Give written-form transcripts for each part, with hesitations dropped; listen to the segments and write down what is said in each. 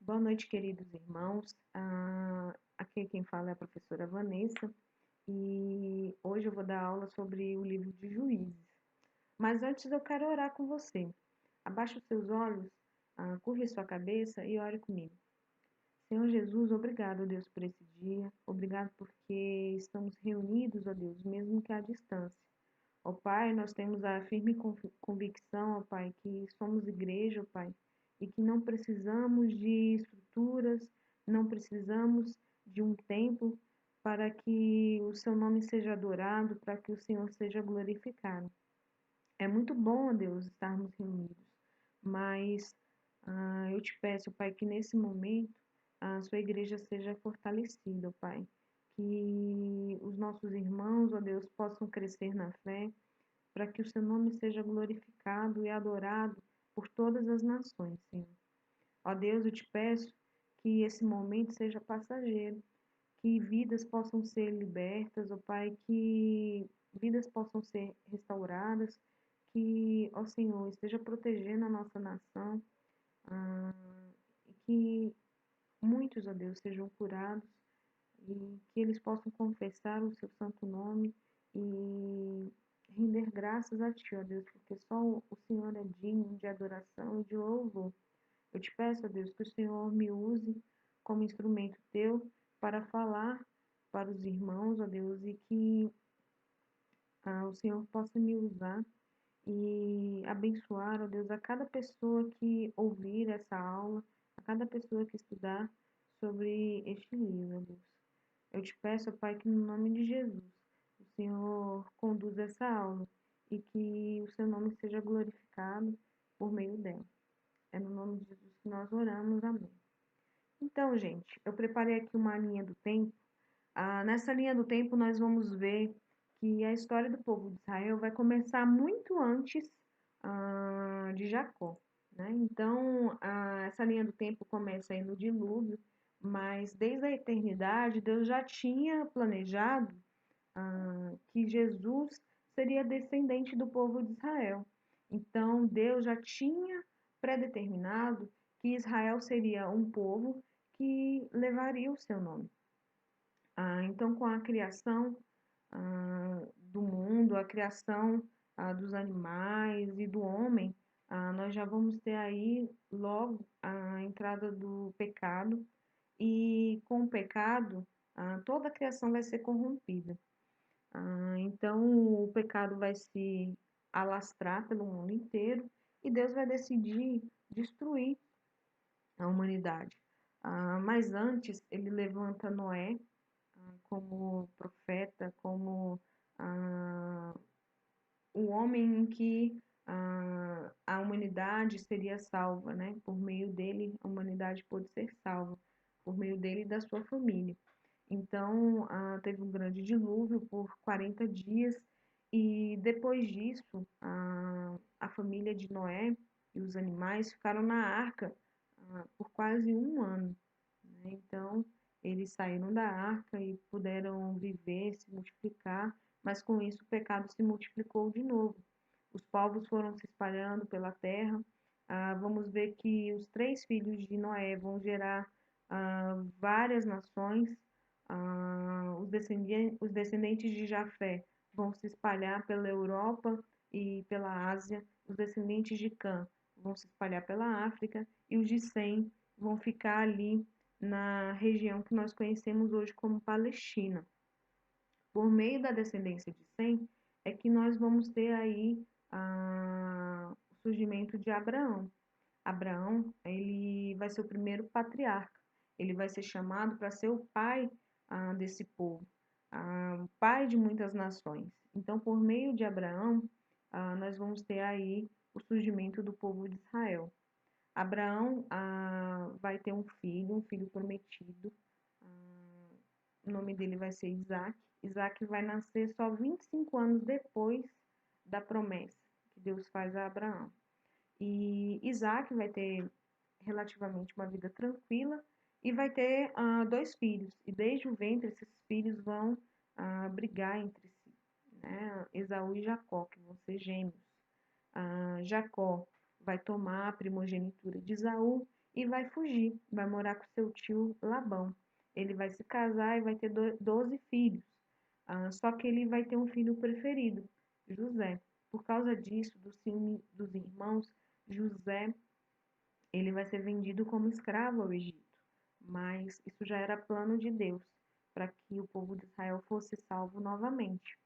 Boa noite, queridos irmãos. Aqui quem fala é a professora Vanessa e hoje eu vou dar aula sobre o livro de Juízes. Mas antes eu quero orar com você. Abaixe os seus olhos, curve sua cabeça e ore comigo. Senhor Jesus, obrigado, ó Deus, por esse dia. Obrigado porque estamos reunidos, ó Deus, mesmo que à distância. Ó Pai, nós temos a firme convicção, ó Pai, que somos igreja, ó Pai, e que não precisamos de estruturas, não precisamos de um templo para que o seu nome seja adorado, para que o Senhor seja glorificado. É muito bom, ó Deus, estarmos reunidos, mas eu te peço, Pai, que nesse momento a sua igreja seja fortalecida, ó Pai, que os nossos irmãos, ó Deus, possam crescer na fé, para que o seu nome seja glorificado e adorado por todas as nações, Senhor. Ó Deus, eu te peço que esse momento seja passageiro, que vidas possam ser libertas, ó Pai, que vidas possam ser restauradas, que, ó Senhor, esteja protegendo a nossa nação, e que muitos, ó Deus, sejam curados e que eles possam confessar o seu santo nome e render graças a Ti, ó Deus, porque só o Senhor é digno de adoração e de louvor. Eu te peço, ó Deus, que o Senhor me use como instrumento Teu para falar para os irmãos, ó Deus, e que o Senhor possa me usar e abençoar, ó Deus, a cada pessoa que ouvir essa aula, a cada pessoa que estudar sobre este livro, ó Deus. Eu te peço, ó Pai, que no nome de Jesus, o Senhor conduza essa aula e que o seu nome seja glorificado por meio dela. É no nome de Jesus que nós oramos. Amém. Então, gente, eu preparei aqui uma linha do tempo. Nessa linha do tempo, nós vamos ver que a história do povo de Israel vai começar muito antes de Jacó, né? Então, essa linha do tempo começa aí no dilúvio, mas desde a eternidade, Deus já tinha planejado que Jesus seria descendente do povo de Israel. Então, Deus já tinha predeterminado que Israel seria um povo que levaria o seu nome. Então, com a criação do mundo, a criação dos animais e do homem, nós já vamos ter aí logo a entrada do pecado, e com o pecado, toda a criação vai ser corrompida. Então, o pecado vai se alastrar pelo mundo inteiro e Deus vai decidir destruir a humanidade. Mas antes, ele levanta Noé como profeta, como o homem em que a humanidade seria salva, né? Por meio dele, a humanidade pôde ser salva, por meio dele e da sua família. Então, teve um grande dilúvio por 40 dias, e depois disso, a família de Noé e os animais ficaram na arca por quase um ano, né? Então, eles saíram da arca e puderam viver, se multiplicar, mas com isso o pecado se multiplicou de novo. Os povos foram se espalhando pela terra. Vamos ver que os 3 filhos de Noé vão gerar várias nações. Os descendentes de Jafé vão se espalhar pela Europa e pela Ásia. Os descendentes de Cã vão se espalhar pela África e os de Sem vão ficar ali na região que nós conhecemos hoje como Palestina. Por meio da descendência de Sem é que nós vamos ter aí o surgimento de Abraão. Abraão, ele vai ser o primeiro patriarca. Ele vai ser chamado para ser o pai desse povo, o pai de muitas nações. Então, por meio de Abraão, nós vamos ter aí o surgimento do povo de Israel. Abraão vai ter um filho prometido. O nome dele vai ser Isaac. Isaac vai nascer só 25 anos depois da promessa que Deus faz a Abraão. E Isaac vai ter relativamente uma vida tranquila e vai ter 2 filhos. E desde o ventre esses filhos vão brigar entre si, né? Esaú e Jacó, que vão ser gêmeos. Jacó vai tomar a primogenitura de Esaú e vai fugir, vai morar com seu tio Labão. Ele vai se casar e vai ter 12 filhos. Só que ele vai ter um filho preferido, José. Por causa disso, do ciúme dos irmãos, José ele vai ser vendido como escravo ao Egito. Mas isso já era plano de Deus, para que o povo de Israel fosse salvo novamente.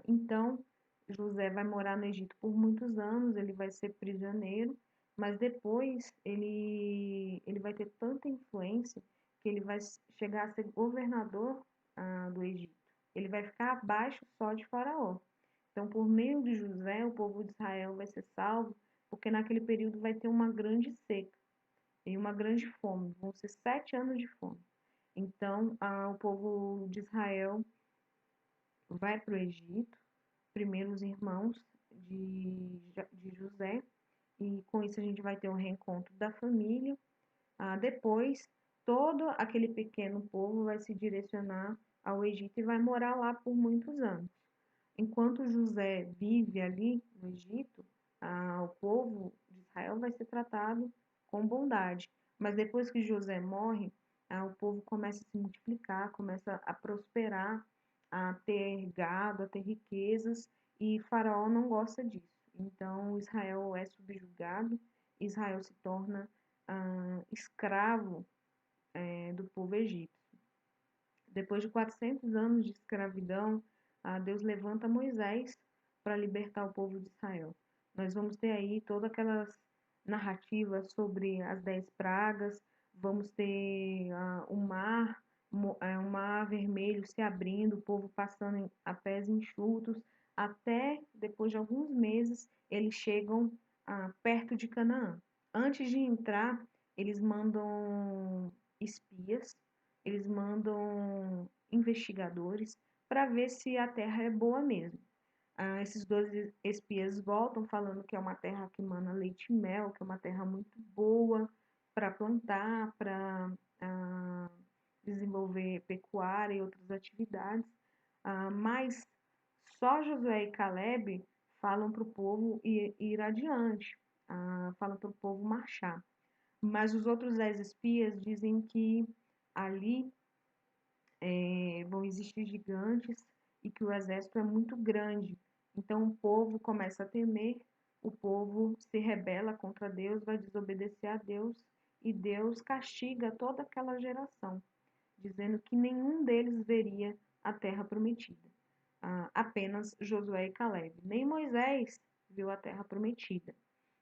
Então, José vai morar no Egito por muitos anos, ele vai ser prisioneiro, mas depois ele vai ter tanta influência que ele vai chegar a ser governador do Egito. Ele vai ficar abaixo só de Faraó. Então, por meio de José, o povo de Israel vai ser salvo, porque naquele período vai ter uma grande seca e uma grande fome. Vão ser 7 anos de fome. Então, o povo de Israel vai para o Egito, primeiro os irmãos de José, e com isso a gente vai ter um reencontro da família. Depois, todo aquele pequeno povo vai se direcionar ao Egito e vai morar lá por muitos anos. Enquanto José vive ali no Egito, o povo de Israel vai ser tratado com bondade. Mas depois que José morre, o povo começa a se multiplicar, começa a prosperar, a ter gado, a ter riquezas, e Faraó não gosta disso. Então Israel é subjugado, Israel se torna escravo do povo egípcio. Depois de 400 anos de escravidão, Deus levanta Moisés para libertar o povo de Israel. Nós vamos ter aí todas aquelas narrativas sobre as 10 pragas, vamos ter um mar vermelho se abrindo, o povo passando a pés enxutos, até depois de alguns meses eles chegam perto de Canaã. Antes de entrar, eles mandam espias, eles mandam investigadores para ver se a terra é boa mesmo. Esses 12 espias voltam falando que é uma terra que mana leite e mel, que é uma terra muito boa para plantar, para desenvolver pecuária e outras atividades. Mas só Josué e Caleb falam para o povo ir adiante, falam para o povo marchar. Mas os outros 10 espias dizem que ali vão existir gigantes e que o exército é muito grande. Então o povo começa a temer, o povo se rebela contra Deus, vai desobedecer a Deus e Deus castiga toda aquela geração, dizendo que nenhum deles veria a terra prometida. Apenas Josué e Caleb. Nem Moisés viu a terra prometida.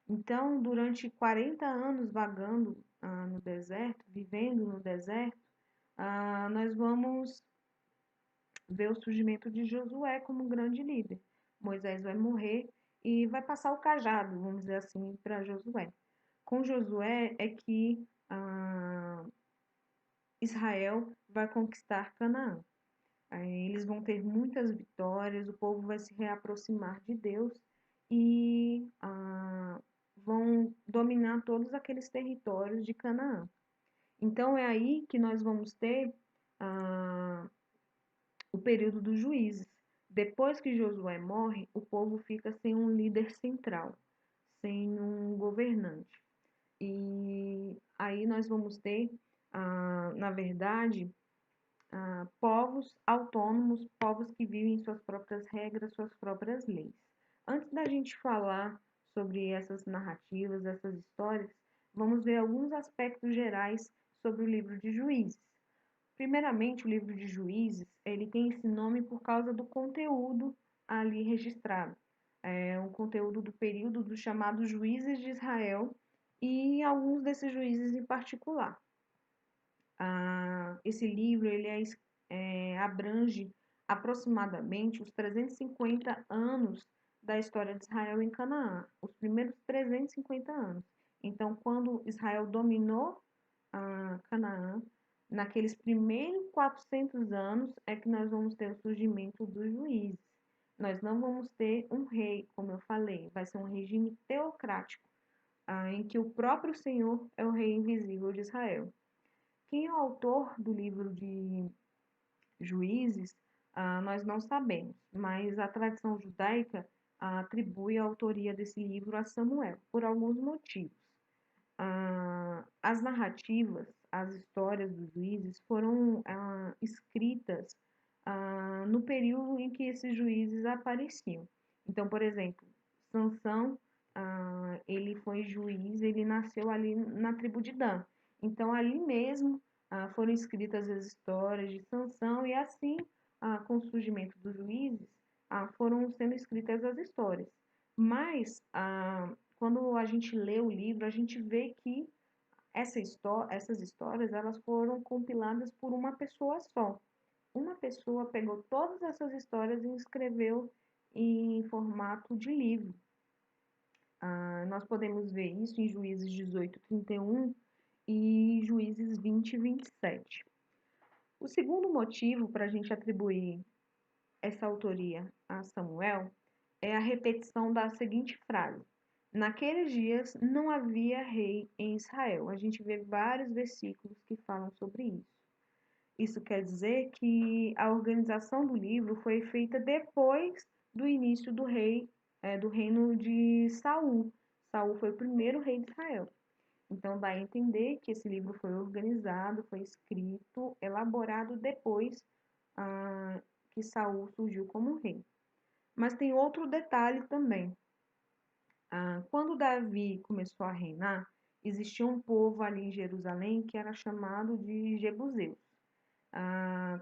Então, durante 40 anos vagando no deserto, vivendo no deserto, nós vamos ver o surgimento de Josué como um grande líder. Moisés vai morrer e vai passar o cajado, vamos dizer assim, para Josué. Com Josué é que Israel vai conquistar Canaã. Eles vão ter muitas vitórias, o povo vai se reaproximar de Deus e vão dominar todos aqueles territórios de Canaã. Então é aí que nós vamos ter o período dos juízes. Depois que Josué morre, o povo fica sem um líder central, sem um governante. E aí nós vamos ter, na verdade, povos autônomos, povos que vivem suas próprias regras, suas próprias leis. Antes da gente falar sobre essas narrativas, essas histórias, vamos ver alguns aspectos gerais sobre o livro de Juízes. Primeiramente, o livro de Juízes, ele tem esse nome por causa do conteúdo ali registrado. É um conteúdo do período dos chamados juízes de Israel e alguns desses juízes em particular. Esse livro ele abrange aproximadamente os 350 anos da história de Israel em Canaã, os primeiros 350 anos. Então, quando Israel dominou Canaã, naqueles primeiros 400 anos é que nós vamos ter o surgimento dos juízes. Nós não vamos ter um rei, como eu falei, vai ser um regime teocrático, em que o próprio Senhor é o rei invisível de Israel. Quem é o autor do livro de Juízes, nós não sabemos, mas a tradição judaica atribui a autoria desse livro a Samuel, por alguns motivos. as narrativas, as histórias dos juízes foram escritas no período em que esses juízes apareciam. Então, por exemplo, Sansão, ele foi juiz, ele nasceu ali na tribo de Dan. Então, ali mesmo foram escritas as histórias de Sansão e assim, com o surgimento dos juízes, foram sendo escritas as histórias. Mas, quando a gente lê o livro, a gente vê que essas histórias elas foram compiladas por uma pessoa só. Uma pessoa pegou todas essas histórias e escreveu em formato de livro. Nós podemos ver isso em Juízes 18:31 e Juízes 20:27. O segundo motivo para a gente atribuir essa autoria a Samuel é a repetição da seguinte frase: naqueles dias não havia rei em Israel. A gente vê vários versículos que falam sobre isso. Isso quer dizer que a organização do livro foi feita depois do início do reino de Saul. Saul foi o primeiro rei de Israel. Então dá a entender que esse livro foi organizado, foi escrito, elaborado depois que Saul surgiu como rei. Mas tem outro detalhe também. Quando Davi começou a reinar, existia um povo ali em Jerusalém que era chamado de Jebuseus.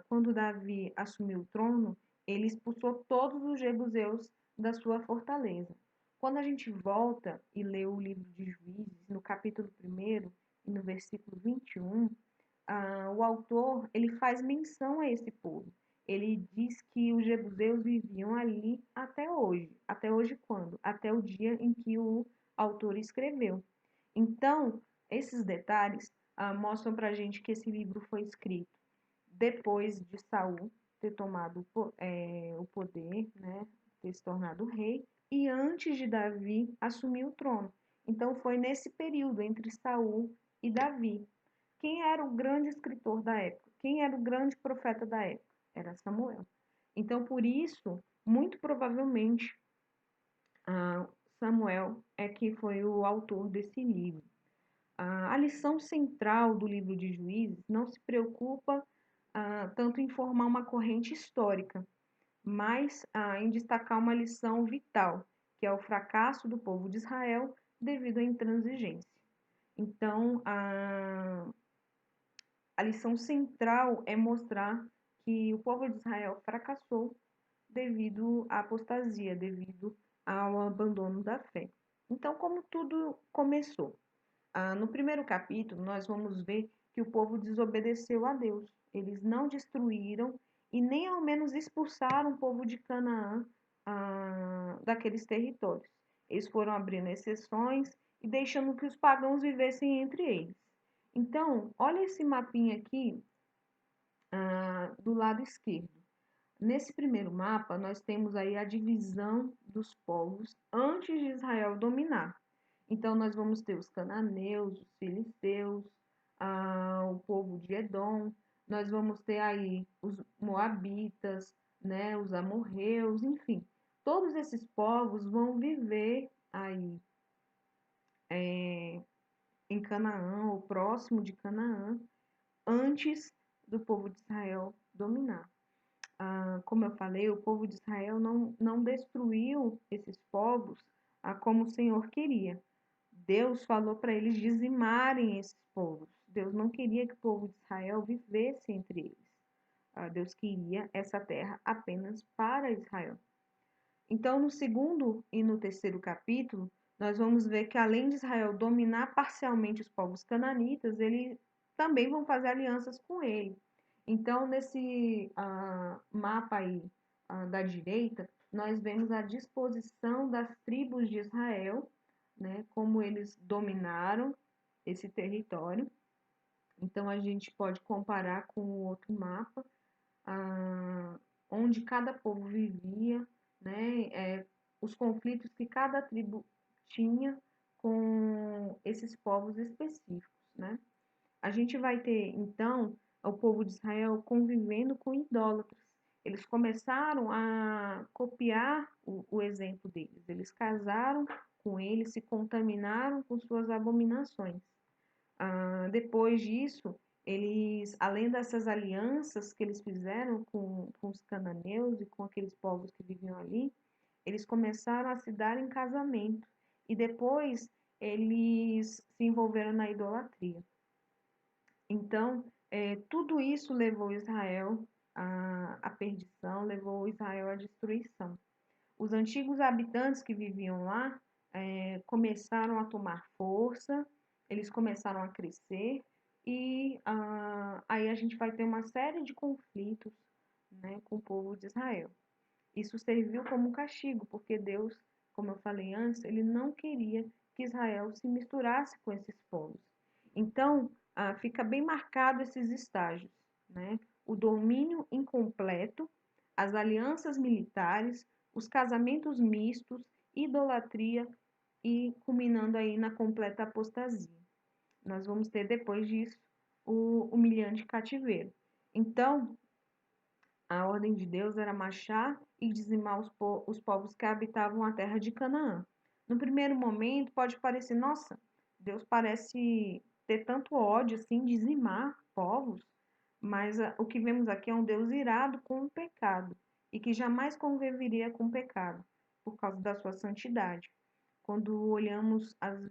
Quando Davi assumiu o trono, ele expulsou todos os jebuseus da sua fortaleza. Quando a gente volta e lê o livro de Juízes, no capítulo 1 e no versículo 21, o autor ele faz menção a esse povo. Ele diz que os jebuseus viviam ali até hoje. Até hoje quando? Até o dia em que o autor escreveu. Então, esses detalhes mostram para a gente que esse livro foi escrito depois de Saul ter tomado o poder, né, ter se tornado rei, e antes de Davi assumir o trono. Então foi nesse período entre Saul e Davi. Quem era o grande escritor da época? Quem era o grande profeta da época? Era Samuel. Então, por isso, muito provavelmente, Samuel é que foi o autor desse livro. A lição central do livro de Juízes não se preocupa tanto em formar uma corrente histórica, mas em destacar uma lição vital, que é o fracasso do povo de Israel devido à intransigência. Então, a lição central é mostrar que o povo de Israel fracassou devido à apostasia, devido ao abandono da fé. Então, como tudo começou? No primeiro capítulo, nós vamos ver que o povo desobedeceu a Deus. Eles não destruíram e nem ao menos expulsaram o povo de Canaã daqueles territórios. Eles foram abrindo exceções e deixando que os pagãos vivessem entre eles. Então, olha esse mapinha aqui do lado esquerdo. Nesse primeiro mapa, nós temos aí a divisão dos povos antes de Israel dominar. Então, nós vamos ter os cananeus, os filisteus, o povo de Edom, nós vamos ter aí os moabitas, né, os amorreus, enfim. Todos esses povos vão viver aí em Canaã, ou próximo de Canaã, antes do povo de Israel dominar. Como eu falei, o povo de Israel não destruiu esses povos como o Senhor queria. Deus falou para eles dizimarem esses povos. Deus não queria que o povo de Israel vivesse entre eles. Deus queria essa terra apenas para Israel. Então, no segundo e no terceiro capítulo, nós vamos ver que além de Israel dominar parcialmente os povos cananitas, eles também vão fazer alianças com ele. Então, nesse mapa aí da direita, nós vemos a disposição das tribos de Israel, né, como eles dominaram esse território. Então, a gente pode comparar com o outro mapa, onde cada povo vivia, né, os conflitos que cada tribo tinha com esses povos específicos, né? A gente vai ter, então, o povo de Israel convivendo com idólatras. Eles começaram a copiar o exemplo deles. Eles casaram com eles, se contaminaram com suas abominações. Depois disso, eles, além dessas alianças que eles fizeram com os cananeus e com aqueles povos que viviam ali, eles começaram a se dar em casamento. E depois eles se envolveram na idolatria. Então, tudo isso levou Israel à perdição, levou Israel à destruição. Os antigos habitantes que viviam lá começaram a tomar força, eles começaram a crescer e aí a gente vai ter uma série de conflitos, né, com o povo de Israel. Isso serviu como castigo, porque Deus, como eu falei antes, ele não queria que Israel se misturasse com esses povos. Então, fica bem marcado esses estágios, né? O domínio incompleto, as alianças militares, os casamentos mistos, idolatria e culminando aí na completa apostasia. Nós vamos ter depois disso o humilhante cativeiro. Então, a ordem de Deus era marchar e dizimar os povos que habitavam a terra de Canaã. No primeiro momento, pode parecer, nossa, Deus parece ter tanto ódio assim, dizimar povos, mas o que vemos aqui é um Deus irado com o pecado e que jamais conviveria com o pecado, por causa da sua santidade. Quando lemos às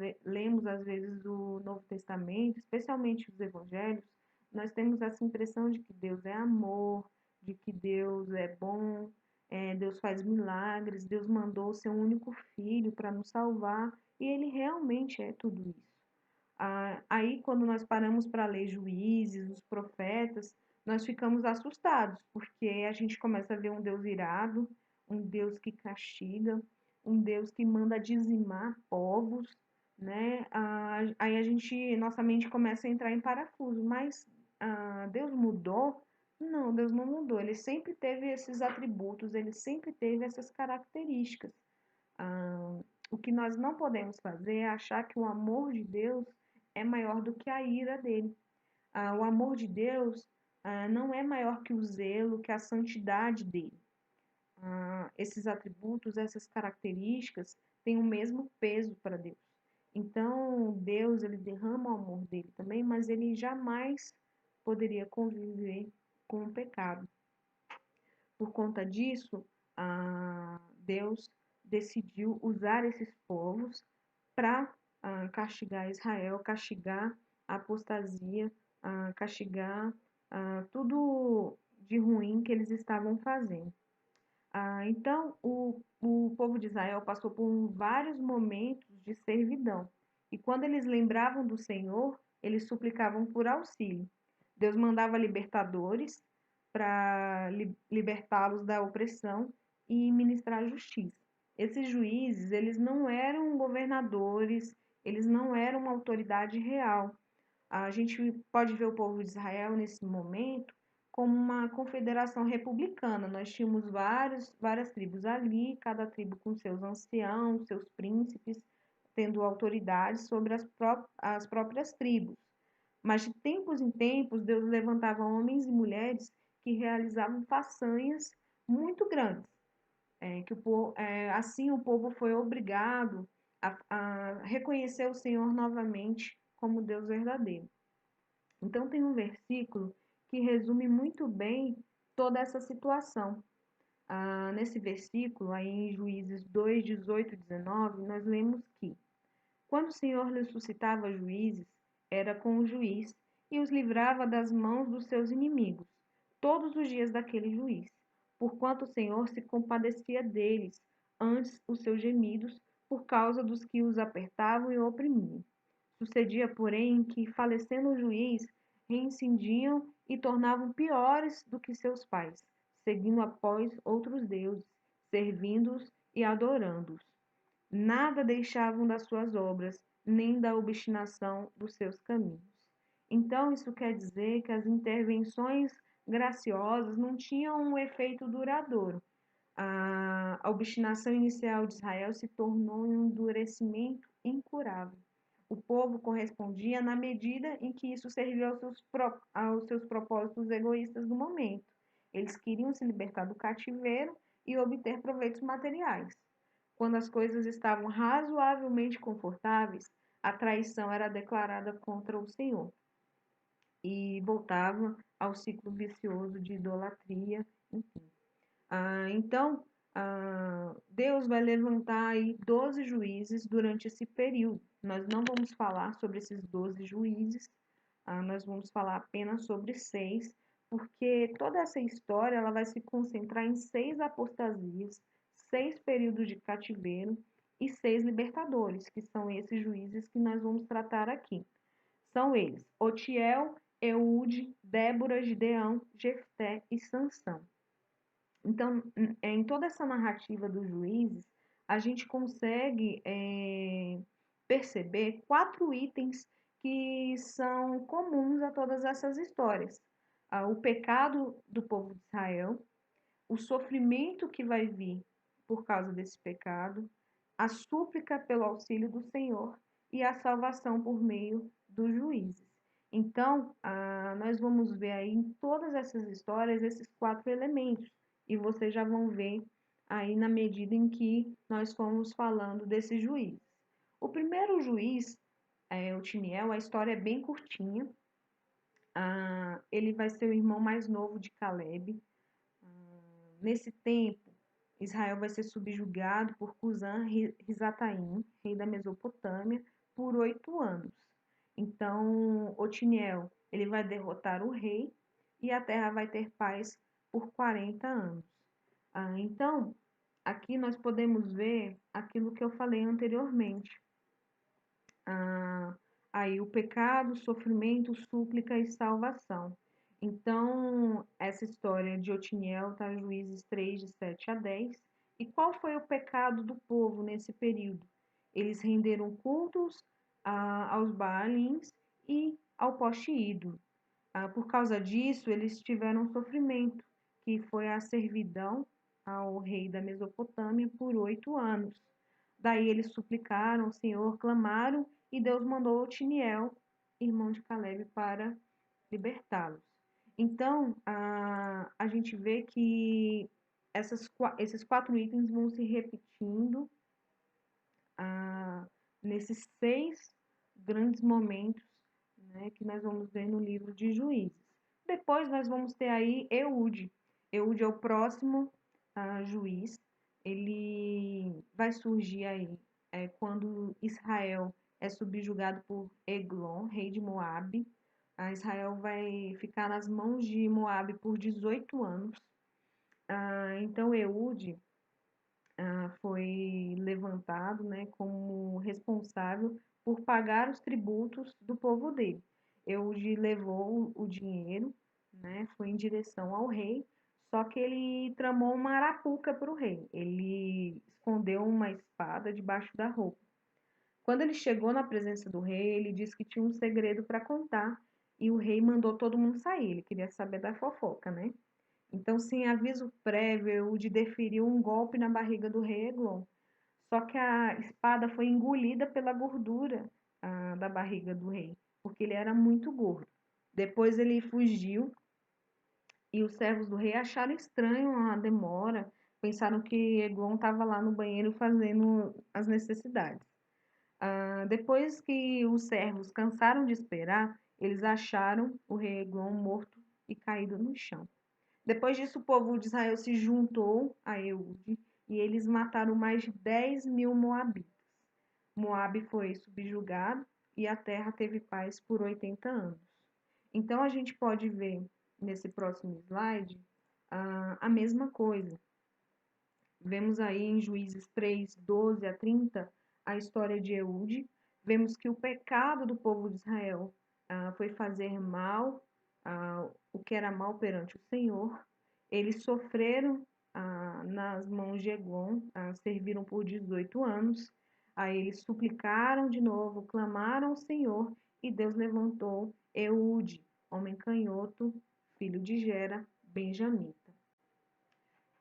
vezes o Novo Testamento, especialmente os Evangelhos, nós temos essa impressão de que Deus é amor, de que Deus é bom, Deus faz milagres, Deus mandou o seu único filho para nos salvar, e ele realmente é tudo isso. Aí, quando nós paramos para ler Juízes, os profetas, nós ficamos assustados, porque a gente começa a ver um Deus irado, um Deus que castiga, um Deus que manda dizimar povos, né? Aí nossa mente começa a entrar em parafuso, mas Deus mudou? Não, Deus não mudou. Ele sempre teve esses atributos, ele sempre teve essas características. O que nós não podemos fazer é achar que o amor de Deus é maior do que a ira dele. O amor de Deus não é maior que o zelo, que a santidade dele. Esses atributos, essas características têm o mesmo peso para Deus. Então, Deus, ele derrama o amor dele também, mas ele jamais poderia conviver com o pecado. Por conta disso, Deus decidiu usar esses povos para castigar Israel, castigar a apostasia, castigar tudo de ruim que eles estavam fazendo. Então, o povo de Israel passou por vários momentos de servidão. E quando eles lembravam do Senhor, eles suplicavam por auxílio. Deus mandava libertadores para libertá-los da opressão e ministrar justiça. Esses juízes, eles não eram governadores, eles não eram uma autoridade real. A gente pode ver o povo de Israel nesse momento como uma confederação republicana. Nós tínhamos várias tribos ali, cada tribo com seus anciãos, seus príncipes, tendo autoridade sobre as próprias tribos. Mas de tempos em tempos, Deus levantava homens e mulheres que realizavam façanhas muito grandes. Assim o povo foi obrigado a reconhecer o Senhor novamente como Deus verdadeiro. Então tem um versículo que resume muito bem toda essa situação. Nesse versículo, aí em Juízes 2, 18 e 19, nós lemos que quando o Senhor lhe suscitava juízes, era com o juiz e os livrava das mãos dos seus inimigos, todos os dias daquele juiz, porquanto o Senhor se compadecia deles, antes os seus gemidos, por causa dos que os apertavam e oprimiam. Sucedia, porém, que, falecendo o juiz, reincindiam e tornavam piores do que seus pais, seguindo após outros deuses, servindo-os e adorando-os. Nada deixavam das suas obras, nem da obstinação dos seus caminhos. Então, isso quer dizer que as intervenções graciosas não tinham um efeito duradouro. A obstinação inicial de Israel se tornou um endurecimento incurável. O povo correspondia na medida em que isso servia aos seus propósitos egoístas do momento. Eles queriam se libertar do cativeiro e obter proveitos materiais. Quando as coisas estavam razoavelmente confortáveis, a traição era declarada contra o Senhor e voltava ao ciclo vicioso de idolatria, enfim. Então, Deus vai levantar aí 12 juízes durante esse período. Nós não vamos falar sobre esses 12 juízes, nós vamos falar apenas sobre 6, porque toda essa história ela vai se concentrar em 6 apostasias, 6 períodos de cativeiro e 6 libertadores, que são esses juízes que nós vamos tratar aqui. São eles: Otiel, Eude, Débora, Gideão, Jefté e Sansão. Então, em toda essa narrativa dos juízes, a gente consegue perceber 4 itens que são comuns a todas essas histórias. O pecado do povo de Israel, o sofrimento que vai vir por causa desse pecado, a súplica pelo auxílio do Senhor e a salvação por meio dos juízes. Então, nós vamos ver aí em todas essas histórias esses 4 elementos e vocês já vão ver aí na medida em que nós formos falando desses juízes. O primeiro juiz, Otiniel, a história é bem curtinha. Ele vai ser o irmão mais novo de Caleb. Nesse tempo, Israel vai ser subjugado por Cusã-Risataim, rei da Mesopotâmia, por 8 anos. Então, Otiniel, ele vai derrotar o rei e a terra vai ter paz por 40 anos. Então, aqui nós podemos ver aquilo que eu falei anteriormente. Aí o pecado, sofrimento, súplica e salvação. Então, essa história de Otiniel está em Juízes 3, de 7 a 10. E qual foi o pecado do povo nesse período? Eles renderam cultos aos Baalins e ao poste ídolo. Por causa disso, eles tiveram sofrimento, que foi a servidão ao rei da Mesopotâmia por 8 anos. Daí eles suplicaram ao Senhor, clamaram, e Deus mandou Otiniel, irmão de Caleb, para libertá-los. Então, a gente vê que esses 4 itens vão se repetindo nesses 6 grandes momentos, né, que nós vamos ver no livro de Juízes. Depois nós vamos ter aí Eude. Eude é o próximo juiz. Ele vai surgir aí quando Israel é subjugado por Eglon, rei de Moabe. Israel vai ficar nas mãos de Moabe por 18 anos. Então Eude foi levantado, né, como responsável por pagar os tributos do povo dele. Eude levou o dinheiro, né, foi em direção ao rei, só que ele tramou uma arapuca para o rei. Ele escondeu uma espada debaixo da roupa. Quando ele chegou na presença do rei, ele disse que tinha um segredo para contar e o rei mandou todo mundo sair. Ele queria saber da fofoca, né? Então, sem aviso prévio, Eude deferiu um golpe na barriga do rei Eglon. Só que a espada foi engolida pela gordura da barriga do rei, porque ele era muito gordo. Depois ele fugiu e os servos do rei acharam estranho a demora, pensaram que Eglon estava lá no banheiro fazendo as necessidades. Depois que os servos cansaram de esperar, eles acharam o rei Eglon morto e caído no chão. Depois disso, o povo de Israel se juntou a Eude e eles mataram mais de 10 mil moabitas. Moabe foi subjugado e a terra teve paz por 80 anos. Então, a gente pode ver nesse próximo slide a mesma coisa. Vemos aí em Juízes 3, 12 a 30, a história de Eude. Vemos que o pecado do povo de Israel foi fazer mal, o que era mal perante o Senhor. Eles sofreram nas mãos de Eglon, serviram por 18 anos. Aí eles suplicaram de novo, clamaram ao Senhor, e Deus levantou Eude, homem canhoto, filho de Gera, benjamita.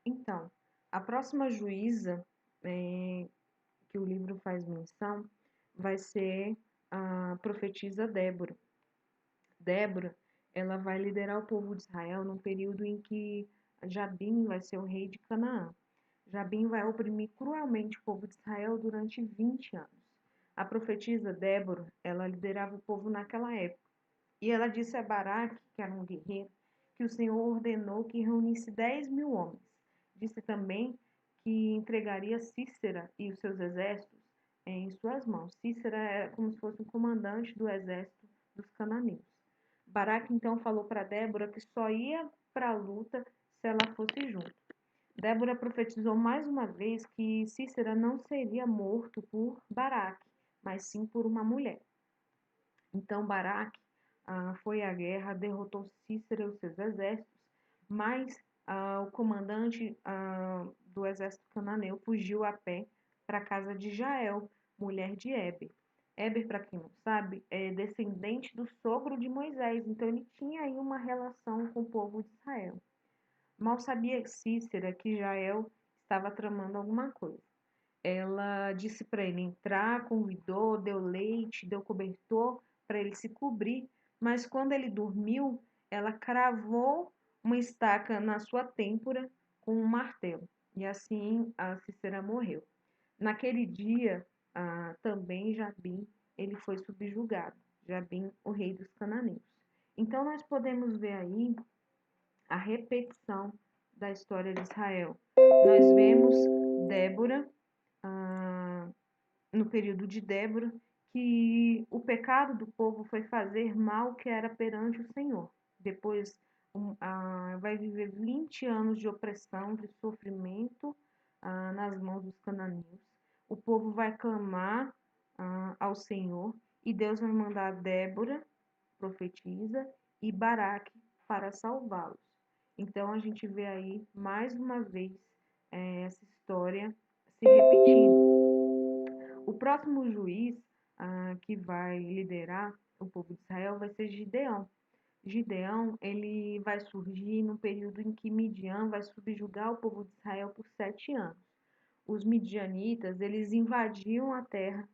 Então, a próxima juíza que o livro faz menção vai ser a profetisa Débora. Débora, ela vai liderar o povo de Israel num período em que Jabim vai ser o rei de Canaã. Jabim vai oprimir cruelmente o povo de Israel durante 20 anos. A profetisa Débora, ela liderava o povo naquela época. E ela disse a Baraque, que era um guerreiro, que o Senhor ordenou que reunisse 10.000 homens. Disse também que entregaria Cícera e os seus exércitos em suas mãos. Cícera era como se fosse um comandante do exército dos cananeus. Baraque então falou para Débora que só ia para a luta se ela fosse junto. Débora profetizou mais uma vez que Cícera não seria morto por Baraque, mas sim por uma mulher. Então Baraque foi à guerra, derrotou Cícera e os seus exércitos, mas o comandante do exército cananeu fugiu a pé para a casa de Jael, mulher de Éber. Éber, para quem não sabe, é descendente do sogro de Moisés, então ele tinha aí uma relação com o povo de Israel. Mal sabia Cícera que Jael estava tramando alguma coisa. Ela disse para ele entrar, convidou, deu leite, deu cobertor para ele se cobrir, mas quando ele dormiu, ela cravou uma estaca na sua têmpora com um martelo. E assim a Cícera morreu. Naquele dia, também Jabim ele foi subjugado. Jabim, o rei dos cananeus. Então nós podemos ver aí a repetição da história de Israel. Nós vemos Débora, no período de Débora, que o pecado do povo foi fazer mal que era perante o Senhor. Depois vai viver 20 anos de opressão, de sofrimento nas mãos dos cananeus. O povo vai clamar ao Senhor e Deus vai mandar Débora, profetiza, e Baraque para salvá-los. Então a gente vê aí mais uma vez essa história se repetindo. O próximo juiz que vai liderar o povo de Israel vai ser Gideão. Gideão ele vai surgir no período em que Midian vai subjugar o povo de Israel por 7 anos. Os midianitas eles invadiam a terra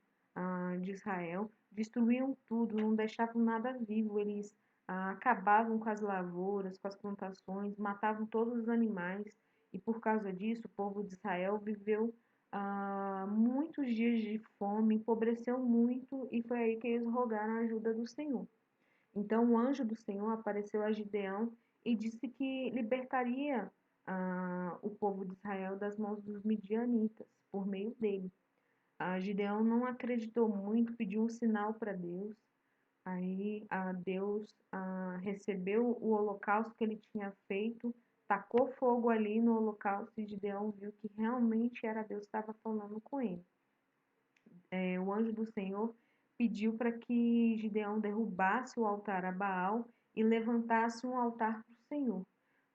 de Israel, destruíam tudo, não deixavam nada vivo, eles acabavam com as lavouras, com as plantações, matavam todos os animais e por causa disso o povo de Israel viveu muitos dias de fome, empobreceu muito e foi aí que eles rogaram a ajuda do Senhor. Então o anjo do Senhor apareceu a Gideão e disse que libertaria o povo de Israel das mãos dos midianitas por meio dele. Gideão não acreditou muito, pediu um sinal para Deus. Aí Deus recebeu o holocausto que ele tinha feito, tacou fogo ali no holocausto e Gideão viu que realmente era Deus que estava falando com ele. O anjo do Senhor pediu para que Gideão derrubasse o altar a Baal e levantasse um altar para o Senhor.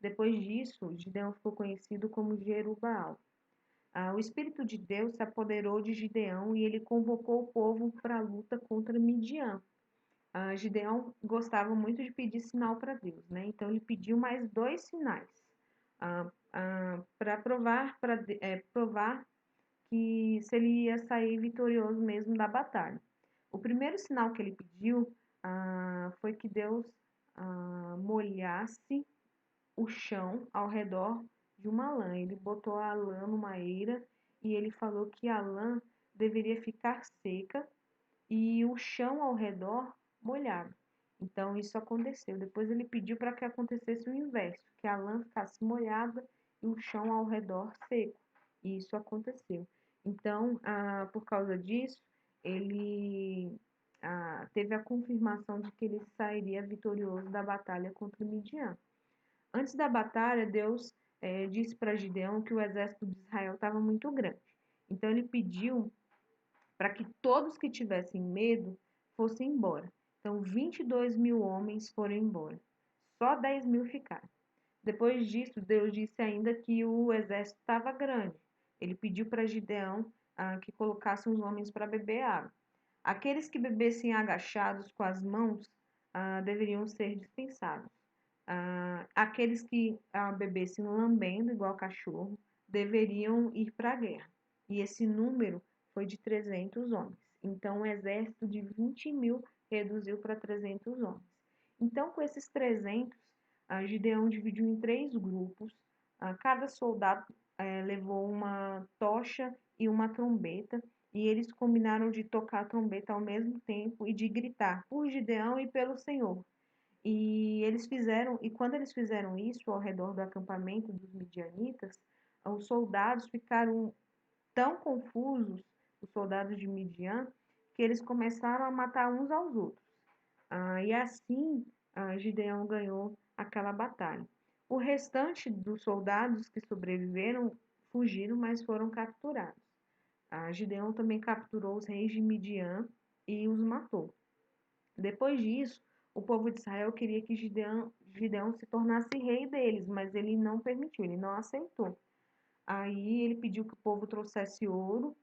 Depois disso, Gideão ficou conhecido como Jerubbaal. O Espírito de Deus se apoderou de Gideão e ele convocou o povo para a luta contra Midian. Gideão gostava muito de pedir sinal para Deus, né? Então ele pediu mais 2 sinais para provar que se ele ia sair vitorioso mesmo da batalha. O primeiro sinal que ele pediu foi que Deus molhasse o chão ao redor de uma lã. Ele botou a lã numa eira e ele falou que a lã deveria ficar seca e o chão ao redor molhado. Então isso aconteceu. Depois ele pediu para que acontecesse o inverso, que a lã ficasse molhada e o chão ao redor seco. E isso aconteceu. Então, por causa disso, ele teve a confirmação de que ele sairia vitorioso da batalha contra Midian. Antes da batalha, Deus disse para Gideão que o exército de Israel estava muito grande. Então ele pediu para que todos que tivessem medo fossem embora. Então 22.000 homens foram embora. Só 10.000 ficaram. Depois disso, Deus disse ainda que o exército estava grande. Ele pediu para Gideão que colocasse os homens para beber água. Aqueles que bebessem agachados com as mãos deveriam ser dispensados. Aqueles que bebessem lambendo, igual cachorro, deveriam ir para a guerra. E esse número foi de 300 homens. Então, um exército de 20.000 reduziu para 300 homens. Então, com esses 300, Gideão dividiu em 3 grupos. Cada soldado levou uma tocha e uma trombeta. e eles combinaram de tocar a trombeta ao mesmo tempo e de gritar por Gideão e pelo Senhor. E quando eles fizeram isso ao redor do acampamento dos midianitas, os soldados ficaram tão confusos, os soldados de Midian, que eles começaram a matar uns aos outros. E assim, Gideão ganhou aquela batalha. O restante dos soldados que sobreviveram fugiram, mas foram capturados. Gideão também capturou os reis de Midian e os matou. Depois disso, o povo de Israel queria que Gideão se tornasse rei deles, mas ele não permitiu, ele não aceitou. Aí ele pediu que o povo trouxesse ouro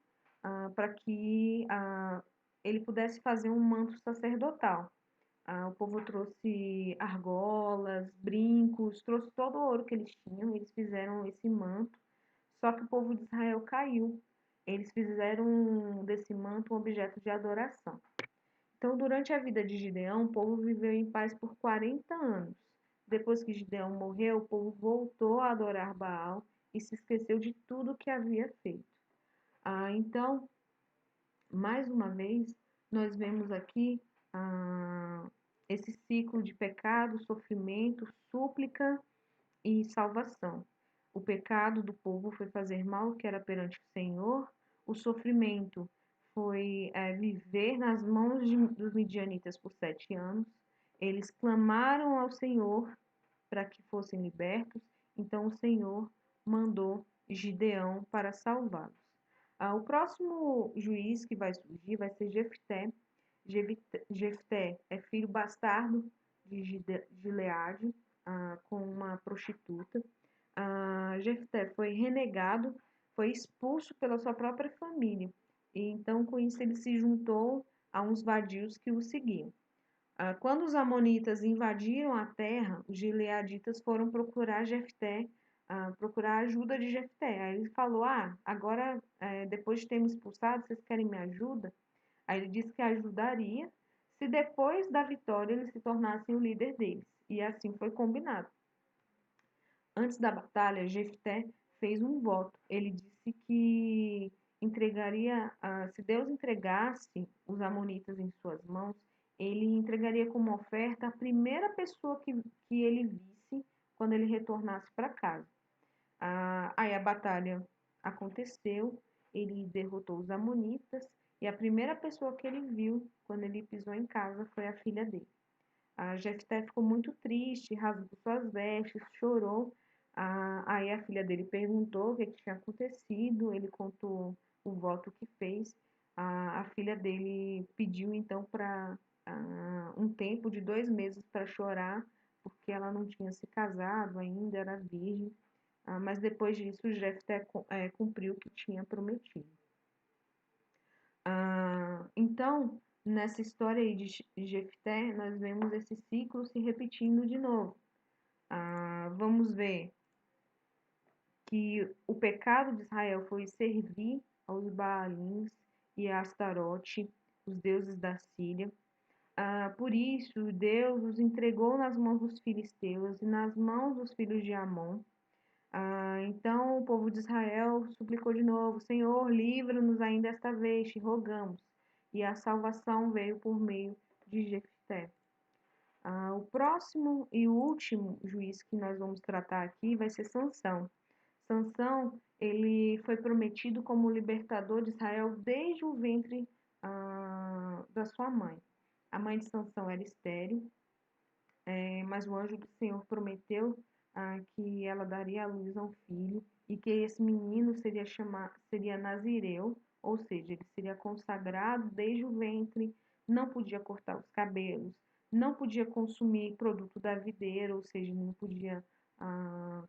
para que ele pudesse fazer um manto sacerdotal. O povo trouxe argolas, brincos, trouxe todo o ouro que eles tinham, eles fizeram esse manto, só que o povo de Israel caiu. Eles fizeram desse manto um objeto de adoração. Então, durante a vida de Gideão, o povo viveu em paz por 40 anos. Depois que Gideão morreu, o povo voltou a adorar Baal e se esqueceu de tudo que havia feito. Então, mais uma vez, nós vemos aqui esse ciclo de pecado, sofrimento, súplica e salvação. O pecado do povo foi fazer mal que era perante o Senhor, o sofrimento foi viver nas mãos dos midianitas por 7 anos. Eles clamaram ao Senhor para que fossem libertos, então o Senhor mandou Gideão para salvá-los. O próximo juiz que vai surgir vai ser Jefté. Jefté é filho bastardo de Gileade, com uma prostituta. Jefté foi renegado, foi expulso pela sua própria família. E então, com isso, ele se juntou a uns vadios que o seguiam. Quando os amonitas invadiram a terra, os gileaditas foram procurar Jefté, procurar a ajuda de Jefté. Aí ele falou: agora, depois de ter me expulsado, vocês querem me ajuda? Aí ele disse que ajudaria se depois da vitória eles se tornassem o líder deles. E assim foi combinado. Antes da batalha, Jefté fez um voto. Ele disse que entregaria, se Deus entregasse os amonitas em suas mãos, ele entregaria como oferta a primeira pessoa que ele visse quando ele retornasse para casa. Aí a batalha aconteceu, ele derrotou os amonitas e a primeira pessoa que ele viu quando ele pisou em casa foi a filha dele. A Jefté ficou muito triste, rasgou suas vestes, chorou. Aí a filha dele perguntou o que tinha acontecido, ele contou o voto que fez. A filha dele pediu então para um tempo de 2 meses para chorar, porque ela não tinha se casado ainda, era virgem. Mas depois disso, Jefté cumpriu o que tinha prometido. Então, nessa história aí de Jefté, nós vemos esse ciclo se repetindo de novo. Vamos ver que o pecado de Israel foi servir aos Baalins e a Astarote, os deuses da Síria. Por isso, Deus os entregou nas mãos dos filisteus e nas mãos dos filhos de Amon. Então o povo de Israel suplicou de novo: Senhor, livra-nos ainda esta vez, te rogamos. E a salvação veio por meio de Jefté. O próximo e último juiz que nós vamos tratar aqui vai ser Sansão. Sansão, ele foi prometido como libertador de Israel desde o ventre da sua mãe. A mãe de Sansão era estéril, mas o anjo do Senhor prometeu que ela daria à luz a um filho e que esse menino seria nazireu, ou seja, ele seria consagrado desde o ventre, não podia cortar os cabelos, não podia consumir produto da videira, ou seja, não podia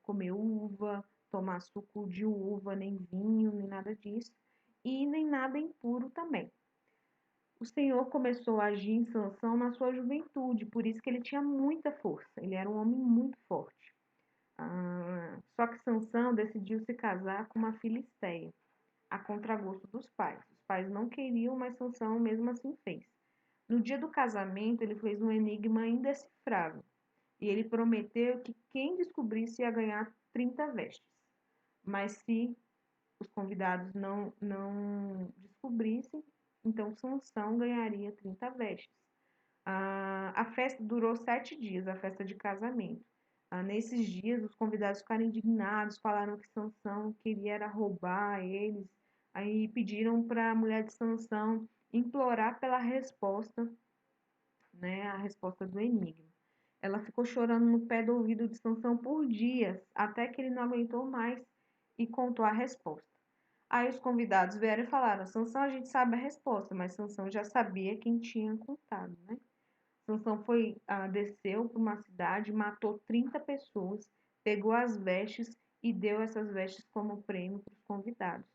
comer uva, tomar suco de uva, nem vinho, nem nada disso, e nem nada impuro também. O Senhor começou a agir em Sansão na sua juventude, por isso que ele tinha muita força, ele era um homem muito forte. Só que Sansão decidiu se casar com uma filisteia, a contragosto dos pais. Os pais não queriam, mas Sansão mesmo assim fez. No dia do casamento, ele fez um enigma indecifrável, e ele prometeu que quem descobrisse ia ganhar 30 vestes. Mas se os convidados não descobrissem, então Sansão ganharia 30 vestes. A festa durou 7 dias, a festa de casamento. Nesses dias, os convidados ficaram indignados, falaram que Sansão queria era roubar eles. Aí pediram para a mulher de Sansão implorar pela resposta, né, a resposta do enigma. Ela ficou chorando no pé do ouvido de Sansão por dias, até que ele não aguentou mais e contou a resposta. Aí os convidados vieram e falaram: Sansão, a gente sabe a resposta, mas Sansão já sabia quem tinha contado, né? Sansão desceu para uma cidade, matou 30 pessoas, pegou as vestes e deu essas vestes como prêmio para os convidados.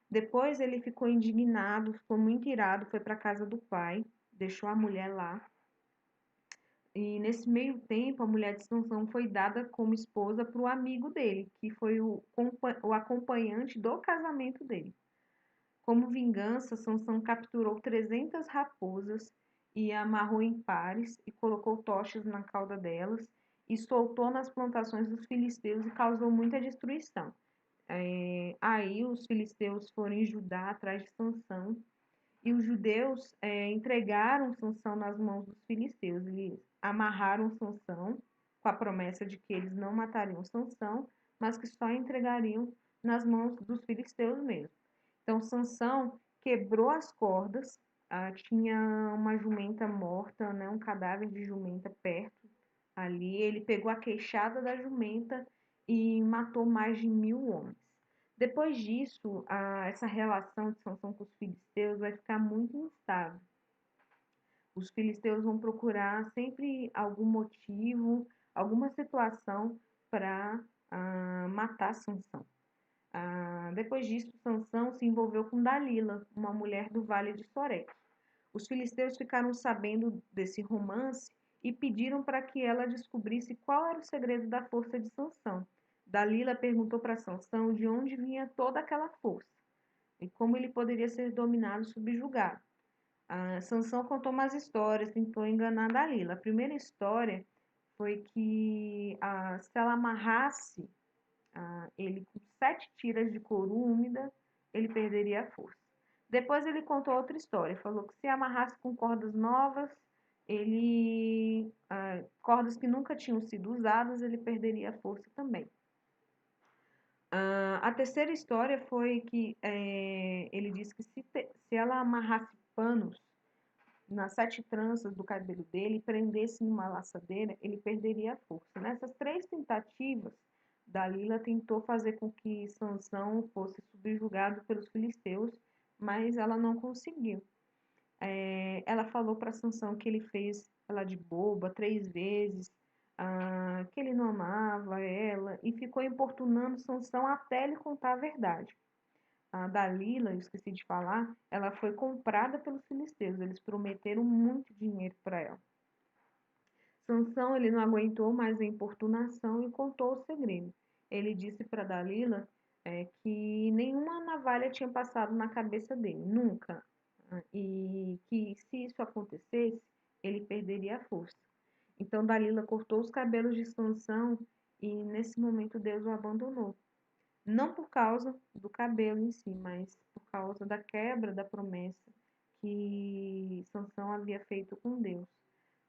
Depois ele ficou indignado, ficou muito irado, foi para a casa do pai, deixou a mulher lá. E nesse meio tempo, a mulher de Sansão foi dada como esposa para o amigo dele, que foi o acompanhante do casamento dele. Como vingança, Sansão capturou 300 raposas e amarrou em pares e colocou tochas na cauda delas e soltou nas plantações dos filisteus e causou muita destruição. Aí os filisteus foram em Judá atrás de Sansão e os judeus entregaram Sansão nas mãos dos filisteus. Eles amarraram Sansão com a promessa de que eles não matariam Sansão, mas que só entregariam nas mãos dos filisteus mesmo. Então Sansão quebrou as cordas, tinha uma jumenta morta, né, um cadáver de jumenta perto ali. Ele pegou a queixada da jumenta e matou mais de 1.000 homens. Depois disso, essa relação de Sansão com os filisteus vai ficar muito instável. Os filisteus vão procurar sempre algum motivo, alguma situação para matar Sansão. Depois disso, Sansão se envolveu com Dalila, uma mulher do Vale de Sorek. Os filisteus ficaram sabendo desse romance e pediram para que ela descobrisse qual era o segredo da força de Sansão. Dalila perguntou para Sansão de onde vinha toda aquela força e como ele poderia ser dominado e subjugado. Sansão contou umas histórias, tentou enganar Dalila. A primeira história foi que se ela amarrasse ele com 7 tiras de couro úmida, ele perderia a força. Depois ele contou outra história, falou que se amarrasse com cordas novas, cordas que nunca tinham sido usadas, ele perderia a força também. A terceira história foi que ele disse que se ela amarrasse panos nas 7 tranças do cabelo dele e prendesse numa laçadeira, ele perderia a força. Nessas 3 tentativas, Dalila tentou fazer com que Sansão fosse subjugado pelos filisteus, mas ela não conseguiu. Ela falou para Sansão que ele fez ela de boba 3 vezes, que ele não amava ela, e ficou importunando Sansão até ele contar a verdade. A Dalila, eu esqueci de falar, ela foi comprada pelos filisteus, eles prometeram muito dinheiro para ela. Sansão, ele não aguentou mais a importunação e contou o segredo. Ele disse para Dalila que nenhuma navalha tinha passado na cabeça dele, nunca, e que se isso acontecesse, ele perderia a força. Então Dalila cortou os cabelos de Sansão e nesse momento Deus o abandonou. Não por causa do cabelo em si, mas por causa da quebra da promessa que Sansão havia feito com Deus.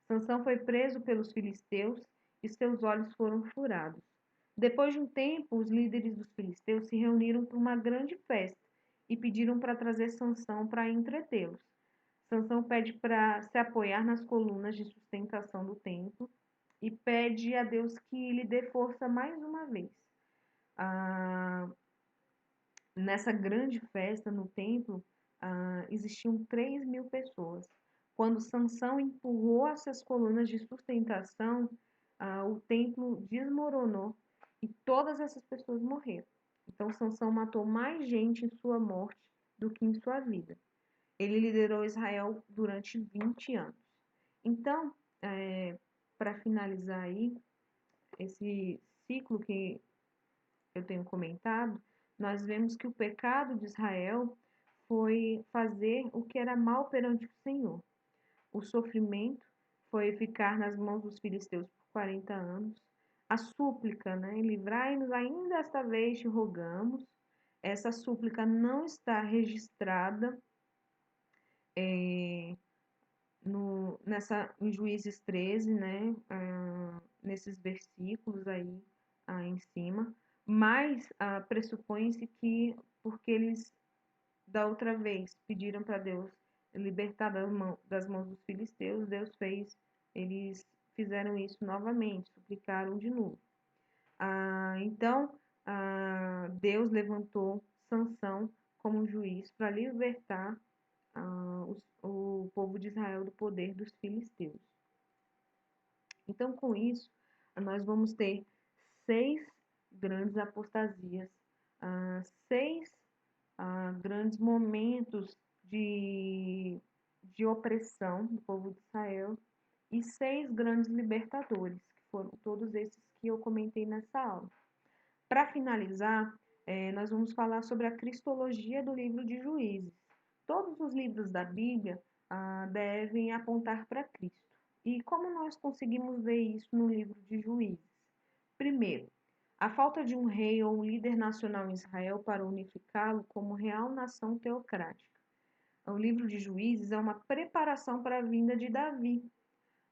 Sansão foi preso pelos filisteus e seus olhos foram furados. Depois de um tempo, os líderes dos filisteus se reuniram para uma grande festa e pediram para trazer Sansão para entretê-los. Sansão pede para se apoiar nas colunas de sustentação do templo e pede a Deus que lhe dê força mais uma vez. Nessa grande festa no templo, existiam 3.000 pessoas. Quando Sansão empurrou essas colunas de sustentação, o templo desmoronou e todas essas pessoas morreram. Então Sansão matou mais gente em sua morte do que em sua vida. Ele liderou Israel durante 20 anos. Então, para finalizar aí esse ciclo que eu tenho comentado, nós vemos que o pecado de Israel foi fazer o que era mal perante o Senhor. O sofrimento foi ficar nas mãos dos filisteus por 40 anos. A súplica, né? Livrai-nos ainda esta vez, te rogamos. Essa súplica não está registrada é, em Juízes 13, né? Nesses versículos aí em cima, mas pressupõe-se que, porque eles da outra vez pediram para Deus libertar das mãos dos filisteus, Deus fez, eles fizeram isso novamente, suplicaram de novo. Então, Deus levantou Sansão como juiz para libertar o povo de Israel do poder dos filisteus. Então, com isso, nós vamos ter 6 grandes apostasias, 6 grandes momentos de opressão do povo de Israel e 6 grandes libertadores, que foram todos esses que eu comentei nessa aula. Para finalizar, nós vamos falar sobre a cristologia do livro de Juízes. Todos os livros da Bíblia devem apontar para Cristo. E como nós conseguimos ver isso no livro de Juízes? Primeiro, a falta de um rei ou um líder nacional em Israel para unificá-lo como real nação teocrática. O livro de Juízes é uma preparação para a vinda de Davi,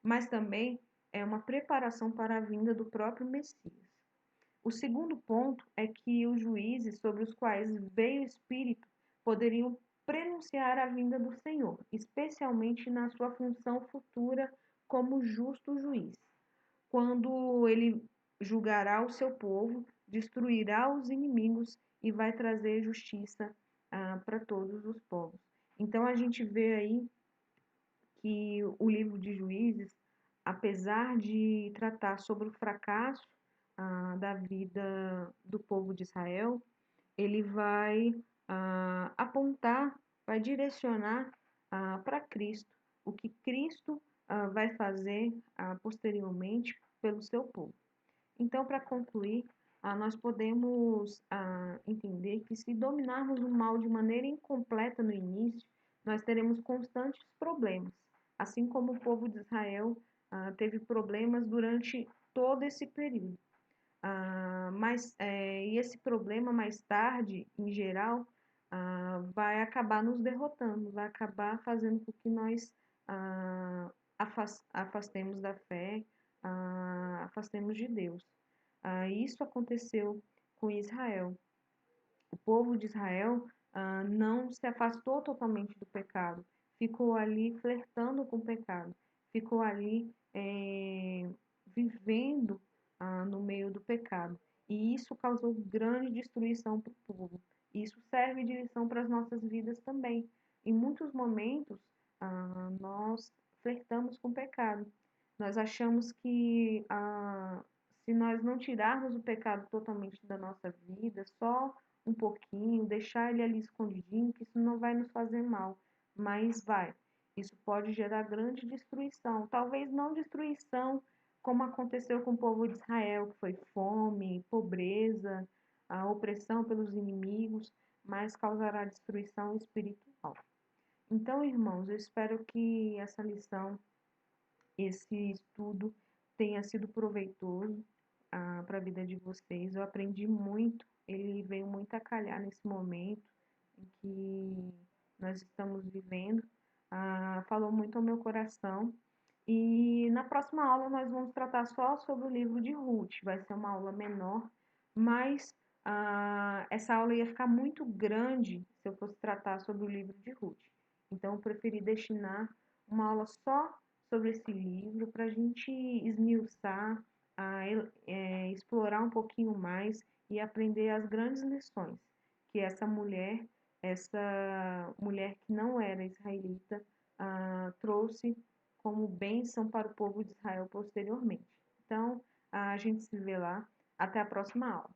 mas também é uma preparação para a vinda do próprio Messias. O segundo ponto é que os juízes sobre os quais veio o Espírito poderiam prenunciar a vinda do Senhor, especialmente na sua função futura como justo juiz, quando ele julgará o seu povo, destruirá os inimigos e vai trazer justiça para todos os povos. Então a gente vê aí que o livro de Juízes, apesar de tratar sobre o fracasso da vida do povo de Israel, ele vai apontar, vai direcionar para Cristo, o que Cristo vai fazer posteriormente pelo seu povo. Então, para concluir, nós podemos entender que se dominarmos o mal de maneira incompleta no início, nós teremos constantes problemas, assim como o povo de Israel teve problemas durante todo esse período. E esse problema mais tarde, em geral, vai acabar nos derrotando, vai acabar fazendo com que nós afastemos da fé, afastemos de Deus. Isso aconteceu com Israel. O povo de Israel não se afastou totalmente do pecado, ficou ali flertando com o pecado, ficou ali vivendo no meio do pecado. E isso causou grande destruição para o povo. Isso serve de lição para as nossas vidas também. Em muitos momentos, nós flertamos com o pecado. Nós achamos que se nós não tirarmos o pecado totalmente da nossa vida, só um pouquinho, deixar ele ali escondidinho, que isso não vai nos fazer mal, mas vai. Isso pode gerar grande destruição. Talvez não destruição como aconteceu com o povo de Israel, que foi fome, pobreza, a opressão pelos inimigos, mas causará destruição espiritual. Então, irmãos, eu espero que essa lição, esse estudo tenha sido proveitoso para a vida de vocês. Eu aprendi muito, ele veio muito a calhar nesse momento em que nós estamos vivendo. Falou muito ao meu coração. E na próxima aula nós vamos tratar só sobre o livro de Ruth. Vai ser uma aula menor, mas essa aula ia ficar muito grande se eu fosse tratar sobre o livro de Ruth. Então eu preferi destinar uma aula só sobre esse livro para a gente esmiuçar, explorar um pouquinho mais e aprender as grandes lições que essa mulher que não era israelita, trouxe como bênção para o povo de Israel posteriormente. Então, a gente se vê lá. Até a próxima aula.